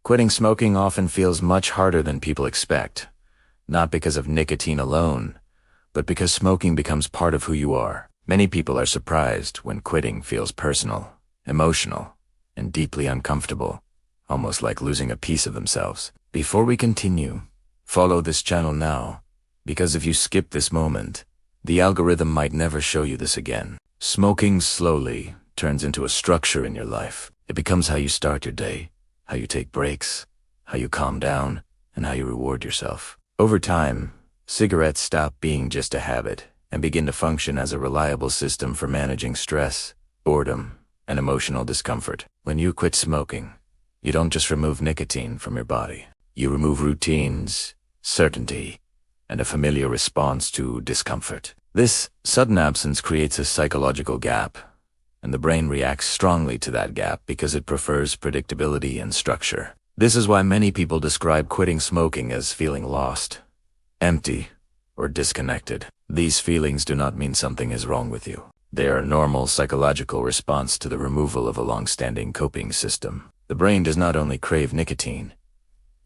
Quitting smoking often feels much harder than people expect, not because of nicotine alone, but because smoking becomes part of who you are. Many people are surprised when quitting feels personal, emotional, and deeply uncomfortable, almost like losing a piece of themselves. Before we continue, follow this channel now, because if you skip this moment, the algorithm might never show you this again. Smoking slowly turns into a structure in your life. It becomes how you start your day, how you take breaks, how you calm down, and how you reward yourself. Over time, cigarettes stop being just a habit and begin to function as a reliable system for managing stress, boredom, and emotional discomfort. When you quit smoking, you don't just remove nicotine from your body. You remove routines, certainty, and a familiar response to discomfort. This sudden absence creates a psychological gap, and the brain reacts strongly to that gap because it prefers predictability and structure. This is why many people describe quitting smoking as feeling lost, empty, or disconnected. These feelings do not mean something is wrong with you. They are a normal psychological response to the removal of a long-standing coping system. The brain does not only crave nicotine,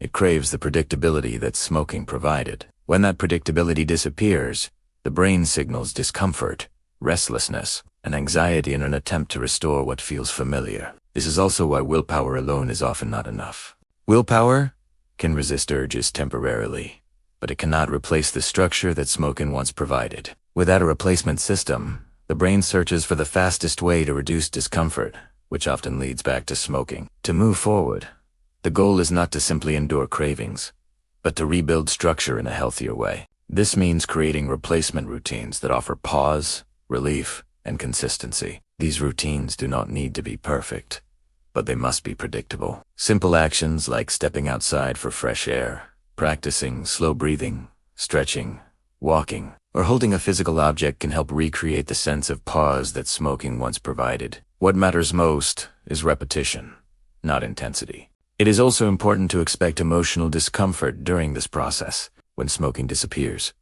it craves the predictability that smoking provided. When that predictability disappears, the brain signals discomfort, restlessness, and anxiety in an attempt to restore what feels familiar. This is also why willpower alone is often not enough. Willpower can resist urges temporarily, but it cannot replace the structure that smoking once provided. Without a replacement system, the brain searches for the fastest way to reduce discomfort, which often leads back to smoking. To move forward, the goal is not to simply endure cravings, but to rebuild structure in a healthier way. This means creating replacement routines that offer pause, relief, and consistency. These routines do not need to be perfect, but they must be predictable. Simple actions like stepping outside for fresh air, practicing slow breathing, stretching, walking, or holding a physical object can help recreate the sense of pause that smoking once provided. What matters most is repetition, not intensity. It is also important to expect emotional discomfort during this process. When smoking disappears,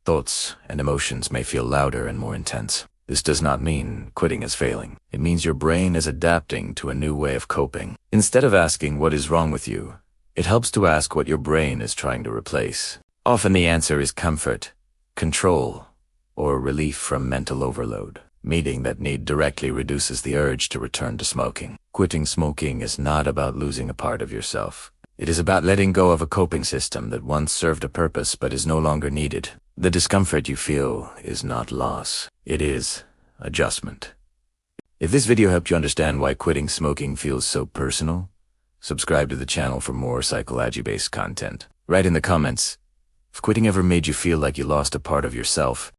thoughts and emotions may feel louder and more intense. This does not mean quitting is failing. It means your brain is adapting to a new way of coping. Instead of asking what is wrong with you, it helps to ask what your brain is trying to replace. Often the answer is comfort, control, or relief from mental overload. Meeting that need directly reduces the urge to return to smoking. Quitting smoking is not about losing a part of yourself. It is about letting go of a coping system that once served a purpose but is no longer needed. The discomfort you feel is not loss. It is adjustment. If this video helped you understand why quitting smoking feels so personal, subscribe to the channel for more psychology-based content. Write in the comments if quitting ever made you feel like you lost a part of yourself.